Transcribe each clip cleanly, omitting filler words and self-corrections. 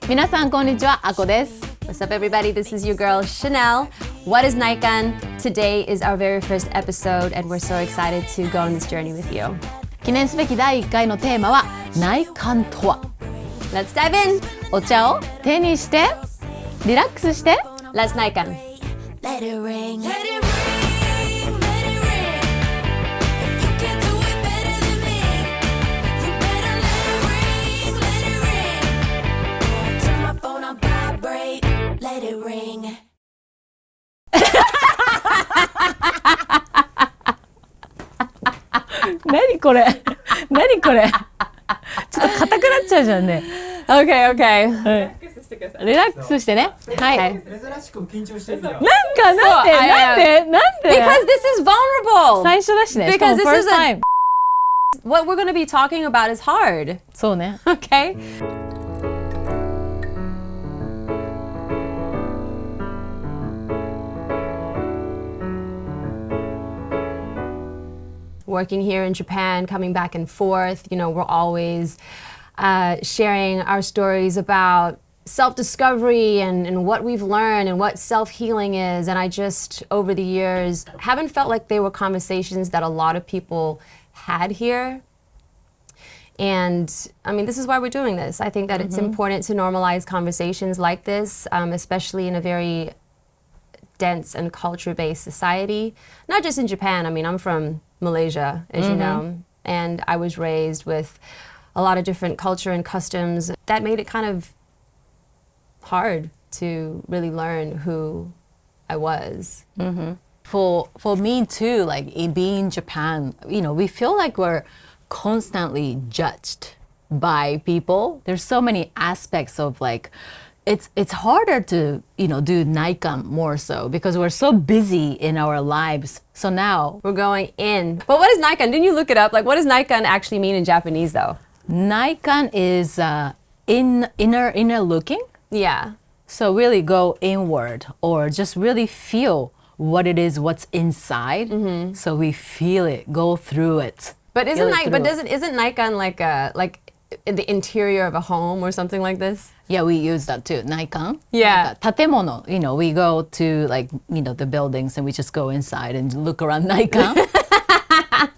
皆さんこんにちは、あこです。 What's up, everybody? This is your girl, CheNelle. What is Naikan? Today is our very first episode, and we're so excited to go on this journey with you. 記念すべき第1回のテーマは内観とは。 Let's dive in. お茶を手にしてリラックスして Let's Naikan. Let it ring. Let it ring. Let it ring. If you can do it better than me, you better let it ring. Let it ring. Turn my phone on vibrate. Let it ring. 何これ何これちょっと硬くなっちゃうじゃんね。 Okay, okay. リラックスしてね。はい。なんか珍しく緊張してるよ。なんで Because this is vulnerable. 最初だしね。 Because しかも this is first time. What we're going to be talking about is hard. そうね。 Okay? Working here in Japan, coming back and forth, you know, we're always sharing our stories about self-discovery and what we've learned and what self-healing is. And I just, over the years, haven't felt like they were conversations that a lot of people had here. And I mean, this is why we're doing this. I think that it's important to normalize conversations like this, especially in a very dense and culture-based society. Not just in Japan. I mean, I'm from Malaysia, as you know, and I was raised with a lot of different culture and customs that made it kind of hard to really learn who I was. For me too, like in being in Japan, you know, we feel like we're constantly judged by people. There's so many aspects of like, it's harder to, you know, do Naikan more so because we're so busy in our lives. So now We're going in. But what is Naikan? Didn't you look it up? Like, what does Naikan actually mean in Japanese, though? Naikan is inner looking. Yeah. So really go inward or just really feel what it is, what's inside. So we feel it, go through it. But isn't Feel it isn't Naikan like in the interior of a home or something like this? Yeah, we use that too. Naikan. Yeah. なんか建物, you know, we go to like, you know, the buildings and we just go inside and look around Naikan.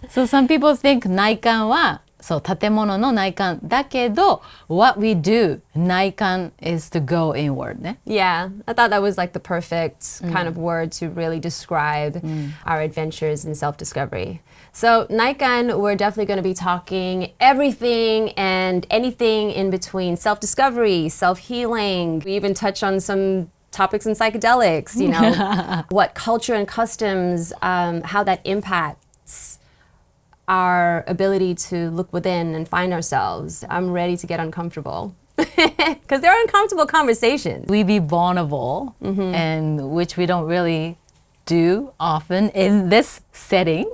So some people think Naikan はそう建物の内観だけど what we do 内観 is to go inward ね。 Yeah, I thought that was like the perfect kind of word to really describe our adventures in self-discovery. So Naikan, we're definitely going to be talking everything and anything in between self-discovery, self-healing. We even touch on some topics in psychedelics, you know, what culture and customs, how that impacts our ability to look within and find ourselves. I'm ready to get uncomfortable because they're uncomfortable conversations. We be vulnerable and which we don't really do often in this setting.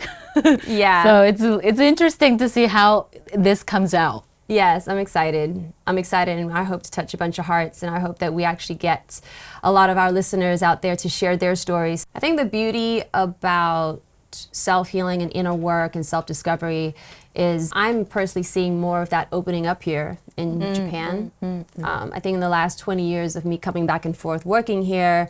Yeah. So it's interesting to see how this comes out. Yes, I'm excited. I'm excited, and I hope to touch a bunch of hearts, and I hope that we actually get a lot of our listeners out there to share their stories. I think the beauty about self-healing and inner work and self-discovery is I'm personally seeing more of that opening up here in Japan. I think in the last 20 years of me coming back and forth working here,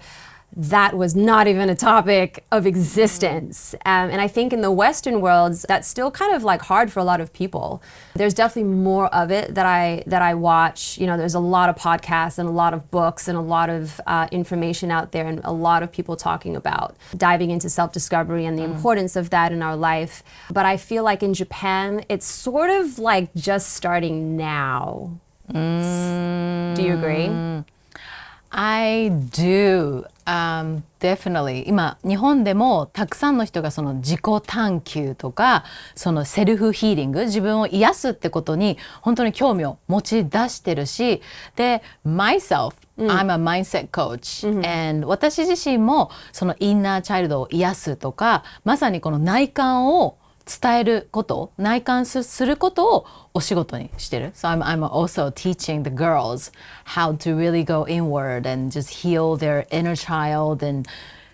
that was not even a topic of existence. And I think in the Western worlds, that's still kind of like hard for a lot of people. There's definitely more of it that I watch. You know, there's a lot of podcasts and a lot of books and a lot of information out there and a lot of people talking about diving into self-discovery and the importance of that in our life. But I feel like in Japan, it's sort of like just starting now. Do you agree? I do. Definitely. 今日本でもたくさんの人がその自己探求とかそのセルフヒーリング自分を癒すってことに本当に興味を持ち出してるしで myself I'm a mindset coach and 私自身もそのインナーチャイルドを癒すとかまさにこの内観を伝えること内観することをお仕事にしてる So I'm also teaching the girls how to really go inward and just heal their inner child and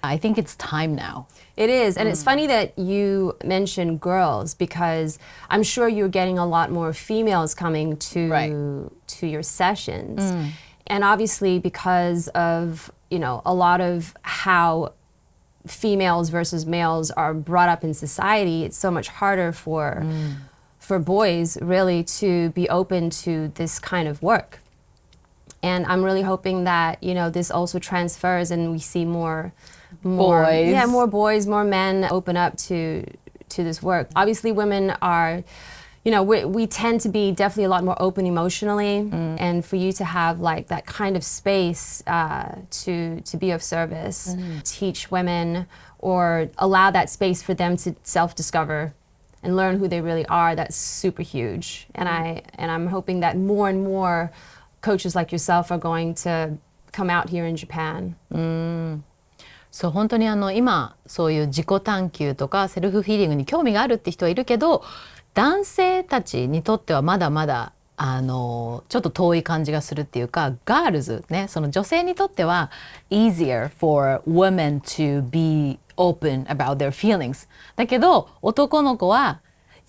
I think it's time now. It is, and it's funny that you mentioned girls because I'm sure you're getting a lot more females coming to your sessions. And obviously because of, a lot of how females versus males are brought up in society, it's so much harder for boys really to be open to this kind of work. And I'm really hoping that, this also transfers and we see more Boys. Yeah, more boys, more men open up to this work. Obviously women are, we tend to be definitely a lot more open emotionally, and for you to have like that kind of space to be of service, teach women or allow that space for them to self-discover and learn who they really are, that's super huge. And I'm hoping that more and more coaches like yourself are going to come out here in Japan. そう本当に今そういう自己探求とかセルフフィーリングに興味があるって人はいるけど、男性たちにとってはまだまだちょっと遠い感じがするっていうか、ガールズね、その女性にとっては easier for women to be open about their feelings だけど、男の子は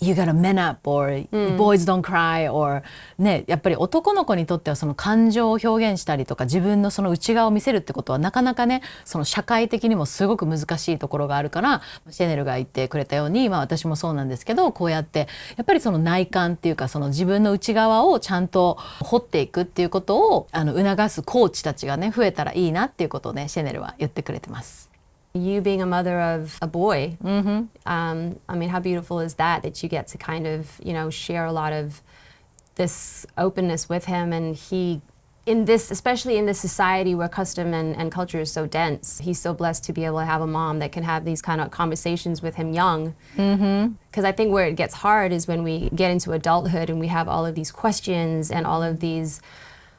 You gotta man up or boys don't cry or ね、やっぱり男の子にとってはその感情を表現したりとか自分のその内側を見せるってことはなかなかね、その社会的にもすごく難しいところがあるから、シェネルが言ってくれたように、私もそうなんですけど、こうやってやっぱりその内観っていうか、その自分の内側をちゃんと掘っていくっていうことを促すコーチたちがね増えたらいいなっていうことをね、シェネルは言ってくれてます。You being a mother of a boy, I mean, how beautiful is that you get to kind of, share a lot of this openness with him. And he, especially in this society where custom and culture is so dense, he's so blessed to be able to have a mom that can have these kind of conversations with him young. Because I think where it gets hard is when we get into adulthood and we have all of these questions and all of these,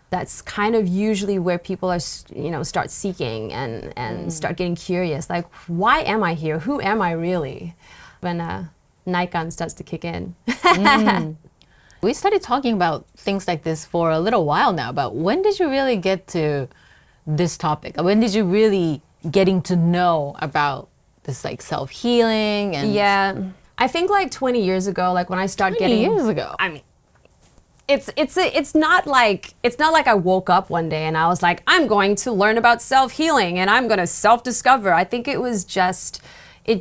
that's kind of usually where people are, start seeking and start getting curious. Like, why am I here? Who am I really? When Naikan starts to kick in. We started talking about things like this for a little while now, but when did you really get to this topic? When did you really getting to know about this like self-healing and Yeah. I think like 20 years ago, like when I started 20 getting years ago. I mean, it's not like I woke up one day and I was like, I'm going to learn about self-healing and I'm going to self-discover. I think it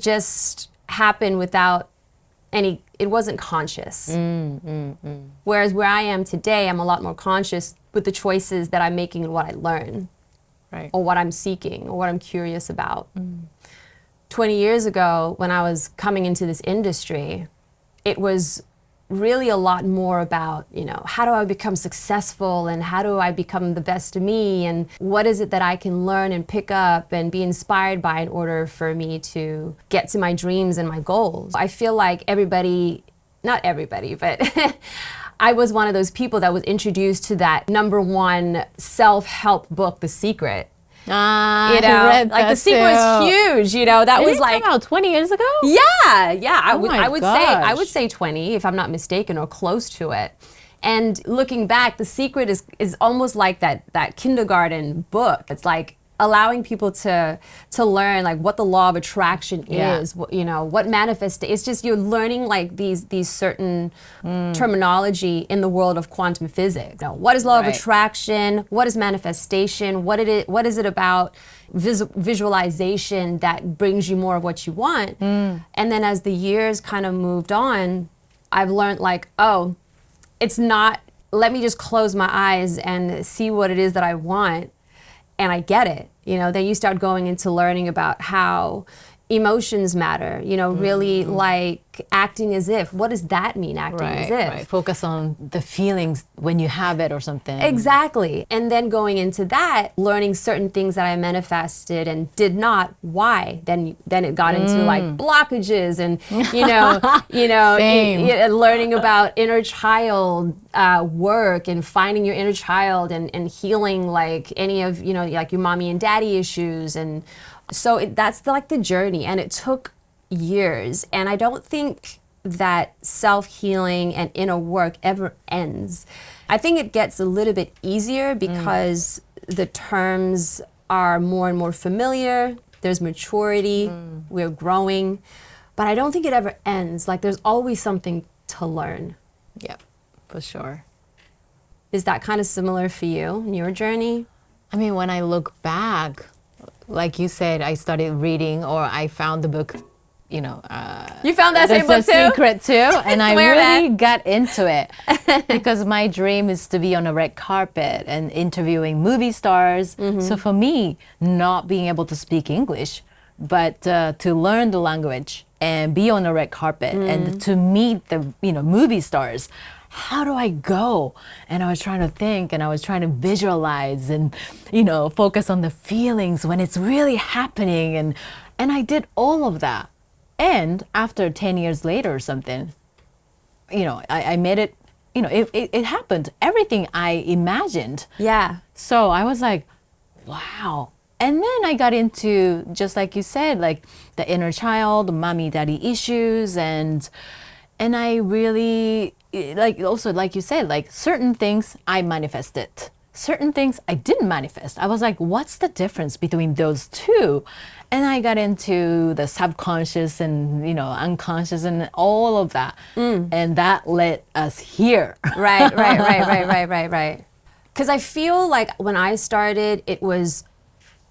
just happened without any, it wasn't conscious. Whereas where I am today, I'm a lot more conscious with the choices that I'm making and what I learn, Right. or what I'm seeking or what I'm curious about. 20 years ago, when I was coming into this industry, it was really a lot more about, how do I become successful and how do I become the best of me and what is it that I can learn and pick up and be inspired by in order for me to get to my dreams and my goals. I feel like everybody, not everybody, but I was one of those people that was introduced to that #1 self-help book, The Secret. I read Like that The Secret was huge, that It was didn't like come out 20 years ago? Yeah. I my would say gosh. 20 if I'm not mistaken, or close to it. And looking back, The Secret is almost like that kindergarten book. It's like allowing people to learn like what the law of attraction is, what manifest. It's just you're learning like these certain terminology in the world of quantum physics. What is law of Right. attraction? What is manifestation? What is it about visualization that brings you more of what you want? And then as the years kind of moved on, I've learned like, oh, it's not, let me just close my eyes and see what it is that I want. And I get it. Then you start going into learning about how emotions matter, really like acting as if. What does that mean, acting as if? Right. Focus on the feelings when you have it or something. Exactly. And then going into that, learning certain things that I manifested and did not, why? Then it got into like blockages and, Same. learning about inner child work and finding your inner child and healing like any of, like your mommy and daddy issues. And so that's like the journey. And it took years. And I don't think that self-healing and inner work ever ends. I think it gets a little bit easier because the terms are more and more familiar. There's maturity. We're growing. But I don't think it ever ends. Like there's always something to learn. Yeah, for sure. Is that kind of similar for you in your journey? I mean, when I look back, like you said, I started reading or I found the book, you know, You found that same book The too? Secret too, and I Swear really got into it because my dream is to be on a red carpet and interviewing movie stars. So for me, not being able to speak English, but to learn the language and be on a red carpet and to meet the movie stars. How do I go? And I was trying to think and I was trying to visualize and focus on the feelings when it's really happening, and I did all of that. And after 10 years later or something, I made it, it happened. Everything I imagined. Yeah. So I was like, wow. And then I got into, just like you said, like the inner child, mommy, daddy issues. And I really, also like you said, like certain things I manifested. Certain things I didn't manifest. I was like, what's the difference between those two? And I got into the subconscious and, unconscious and all of that. And that led us here. Right. Because I feel like when I started, it was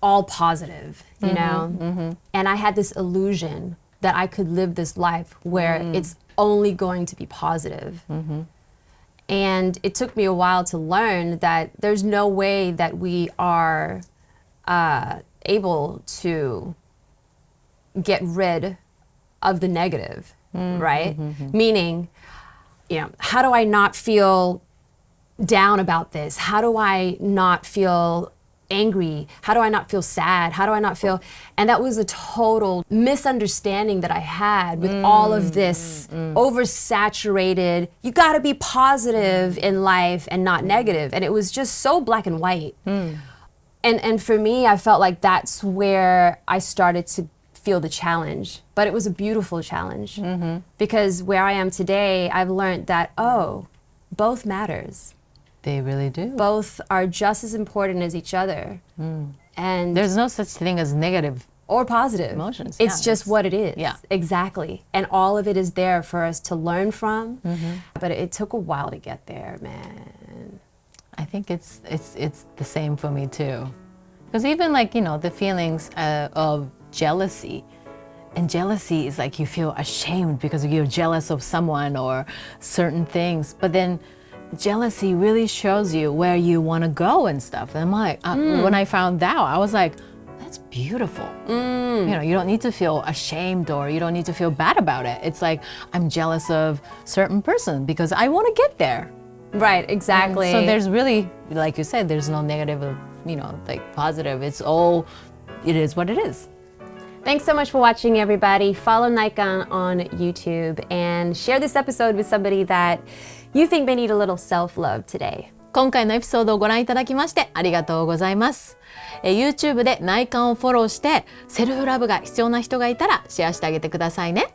all positive, you know? And I had this illusion that I could live this life where it's only going to be positive. And it took me a while to learn that there's no way that we are able to get rid of the negative, right? Meaning, how do I not feel down about this? How do I not feel angry? How do I not feel sad? How do I not feel? And that was a total misunderstanding that I had with all of this oversaturated, you got to be positive in life and not negative. And it was just so black and white. And for me, I felt like that's where I started to feel the challenge. But it was a beautiful challenge because where I am today, I've learned that, both matters. They really do. Both are just as important as each other. And There's no such thing as negative or positive emotions. It's Yeah, just what it is. Yeah. Exactly. And all of it is there for us to learn from. But it took a while to get there, man. I think it's the same for me too. Because even like, the feelings of jealousy. And jealousy is like you feel ashamed because you're jealous of someone or certain things. But then jealousy really shows you where you want to go and stuff. And I'm like, when I found out, I was like, that's beautiful. You don't need to feel ashamed or you don't need to feel bad about it. It's like, I'm jealous of certain person because I want to get there. Right, exactly. So there's really, like you said, there's no negative of, like positive. It is what it is. Thanks so much for watching, everybody. Follow Naikan on YouTube and share this episode with somebody that you think may need a little self-love today. 今回のエピソードをご覧いただきましてありがとうございます。YouTube で内観をフォローしてセルフラブが必要な人がいたらシェアしてあげてくださいね。